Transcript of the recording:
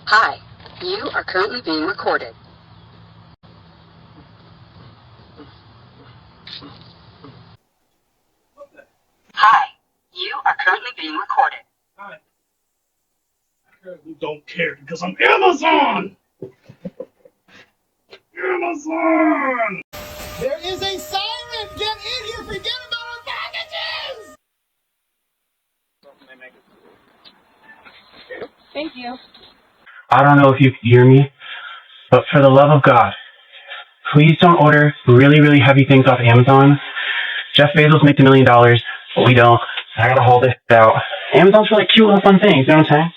Hi, you are currently being recorded. Hi, you are currently being recorded. Hi. I currently don't care because I'm Amazon! Amazon! There is a siren! Get in here! Forget about our packages! Thank you. I don't know if you can hear me, but for the love of God, please don't order really, really heavy things off Amazon. Jeff Bezos makes $1 million, but we don't. I gotta hold it out. Amazon's for like cute little fun things, you know what I'm saying?